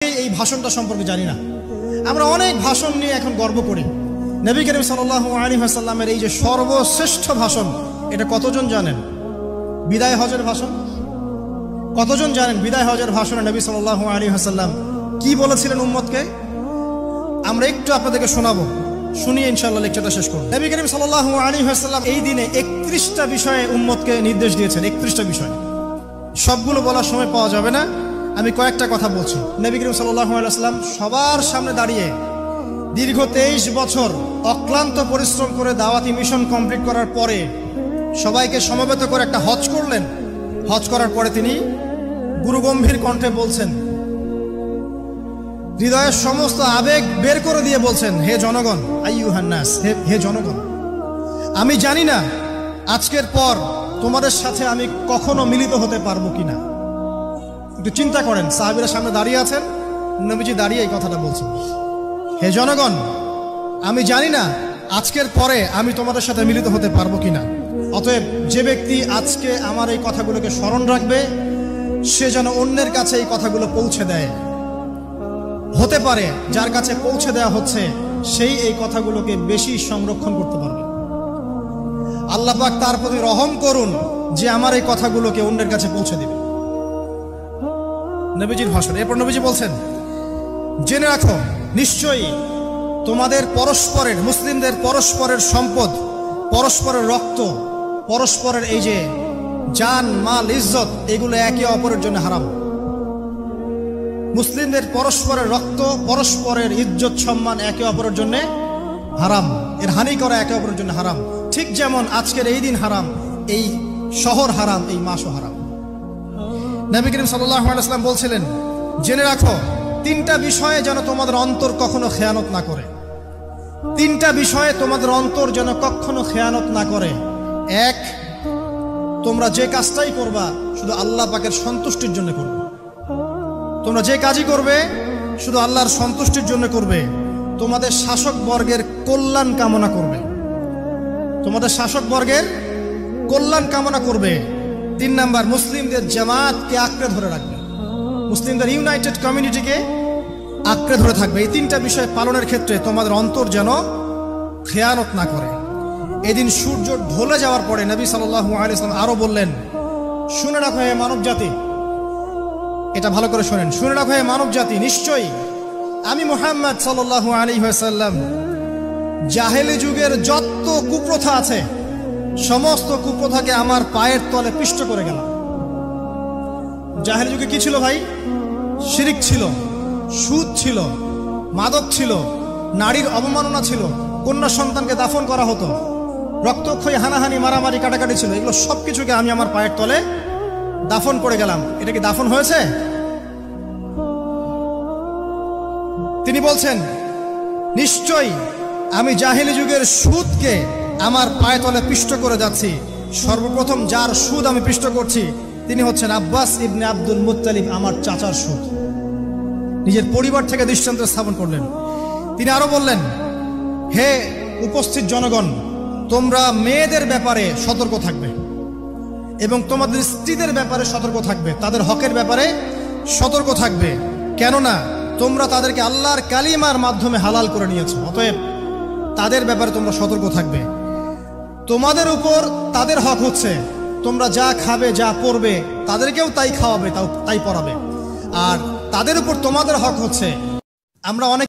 এই ভাষণটা সম্পর্কে জানি না। আমরা অনেক ভাষণ নিয়ে এখন গর্ব করি। নবী করিম সাল্লাল্লাহু আলাইহি ওয়াসাল্লামের এই যে সর্বশ্রেষ্ঠ ভাষণ, এটা কতজন জানেন? বিদায় হজের ভাষণ। কতজন জানেন বিদায় হজের ভাষণে নবী সাল্লাল্লাহু আলাইহি ওয়াসাল্লাম কি বলেছিলেন উম্মতকে? আমরা একটু আপনাদেরকে শোনাবো, শুনিয়ে ইনশাআল্লাহ লেকচারটা শেষ করব। নবী করিম সাল্লাল্লাহু আলাইহি ওয়াসাল্লাম এই দিনে 31টা বিষয়ে উম্মতকে নির্দেশ দিয়েছেন। 31টা বিষয়, সবগুলো বলার সময় পাওয়া যাবে না, আমি কয়েকটা কথা বলছি। নবী করিম সাল্লাল্লাহু আলাইহি ওয়াসাল্লাম সবার সামনে দাঁড়িয়ে দীর্ঘ 23 বছর অক্লান্ত পরিশ্রম করে দাওয়াতি মিশন কমপ্লিট করার পরে সবাইকে সমবেত করে একটা হজ করলেন। হজ করার পরে তিনি গুরুগম্ভীর কণ্ঠে বলছেন, হৃদয়ের সমস্ত আবেগ বের করে দিয়ে বলছেন, হে জনগণ, আইয়ুহান নাস, হে জনগণ, আমি জানি না আজকের পর তোমাদের সাথে আমি কখনো মিলিত হতে পারবো কিনা। একটু চিন্তা করেন, সাহাবীরা সামনে দাঁড়িয়ে আছেন, নবীজি দাঁড়িয়ে এই কথাটা বলছেন, হে জনগণ, আমি জানি না আজকের পরে আমি তোমাদের সাথে মিলিত হতে পারবো কিনা। অতএব যে ব্যক্তি আজকে আমার এই কথাগুলোকে স্মরণ রাখবে, সে যেন অন্যের কাছে এই কথাগুলো পৌঁছে দেয়। হতে পারে যার কাছে পৌঁছে দেওয়া হচ্ছে সেই এই কথাগুলোকে বেশি সংরক্ষণ করতে পারবে। আল্লাহ পাক তার প্রতি রহম করুন যে আমার এই কথাগুলোকে অন্যের কাছে পৌঁছে দিবে। নবীজির ভাষণ। এরপর নবীজি বলছেন, জেনে রাখো, নিশ্চয়ই তোমাদের পরস্পরের, মুসলিমদের পরস্পরের সম্পদ, পরস্পরের রক্ত, পরস্পরের এই যে জান, মাল, ইজ্জত, এগুলো একে অপরের জন্য হারাম। মুসলিমদের পরস্পরের রক্ত, পরস্পরের ইজ্জত, সম্মান একে অপরের জন্য হারাম। এর হানি করা একে অপরের জন্য হারাম। ঠিক যেমন আজকের এই দিন হারাম, এই শহর হারাম, এই মাসও হারাম। নবী করিম সাল্লাল্লাহু আলাইহি ওয়াসাল্লাম বলছিলেন, জেনে রাখো, 3টা বিষয়ে যেন তোমাদের অন্তর কখনো খেয়ানত না করে। 3টা বিষয়ে তোমাদের অন্তর যেন কখনো খেয়ানত না করে। 1, তোমরা যে কাজটাই করবা শুধু আল্লাহ পাকের সন্তুষ্টির জন্য করবে। তোমরা যে কাজই করবে শুধু আল্লাহর সন্তুষ্টির জন্য করবে। তোমাদের শাসক বর্গের কল্যাণ কামনা করবে। তোমাদের শাসক বর্গের কল্যাণ কামনা করবে। 3 নাম্বার, মুসলিমদের জামাতকে আঁকড়ে ধরে রাখবে। মুসলিমদের ইউনাইটেড কমিউনিটিকে আঁকড়ে ধরে থাকবে। এই 3টা বিষয় পালনের ক্ষেত্রে তোমাদের অন্তর যেন খেয়ানত না করে। এদিন সূর্য ঢলে যাওয়ার পরে নবী সাল্লাল্লাহু আলাইহি ওয়াসাল্লাম আরো বললেন, শুনে রাখো হে মানব জাতি, এটা ভালো করে শোনেন, শুনে রাখো হে মানব জাতি, নিশ্চয়ই আমি মুহাম্মদ সাল্লাল্লাহু আলাইহি ওয়াসাল্লাম জাহেলি যুগের যত কুপ্রথা আছে সমস্ত কুপ্রথাকে আমার পায়ের তলে পিষ্ট করে গেলাম। জাহেলি যুগে কি ছিল ভাই? শিরিক ছিল, সুদ ছিল, মাদক ছিল, নারীর অবমাননা ছিল, কন্যা সন্তানকে দাফন করা হতো, রক্তক্ষয়ী, হানাহানি, মারামারি, কাটাকাটি ছিল। এগুলো সবকিছুকে আমি আমার পায়ের তলে দাফন করে গেলাম। এটা কি দাফন হয়েছে? তিনি বলছেন, নিশ্চয়ই আমি জাহেলি যুগের সুদকে আমার পায়ের তলে পিষ্ট করে যাচ্ছি। সর্বপ্রথম যার সুদ আমি পিষ্ট করছি তিনি হচ্ছেন আব্বাস ইবনে আব্দুল মুত্তালিব, আমার চাচার সুদ। নিজের পরিবার থেকে দৃষ্টান্ত স্থাপন করলেন। তিনি আরো বললেন, হে উপস্থিত জনগণ, তোমরা মেয়েদের ব্যাপারে সতর্ক থাকবে এবং তোমাদের স্ত্রীদের ব্যাপারে সতর্ক থাকবে, তাদের হকের ব্যাপারে সতর্ক থাকবে, কেননা তোমরা তাদেরকে আল্লাহর কালিমার মাধ্যমে হালাল করে নিয়েছো। অতএব তাদের ব্যাপারে তোমরা সতর্ক থাকবে। তোমাদের উপর তাদের হক হচ্ছে তোমরা যা খাবে, যা পরবে, তাদেরকেও তাই খাওয়াবে, তাই পরাবে। আর তাদের উপর তোমাদের হক হচ্ছে, আমরা অনেক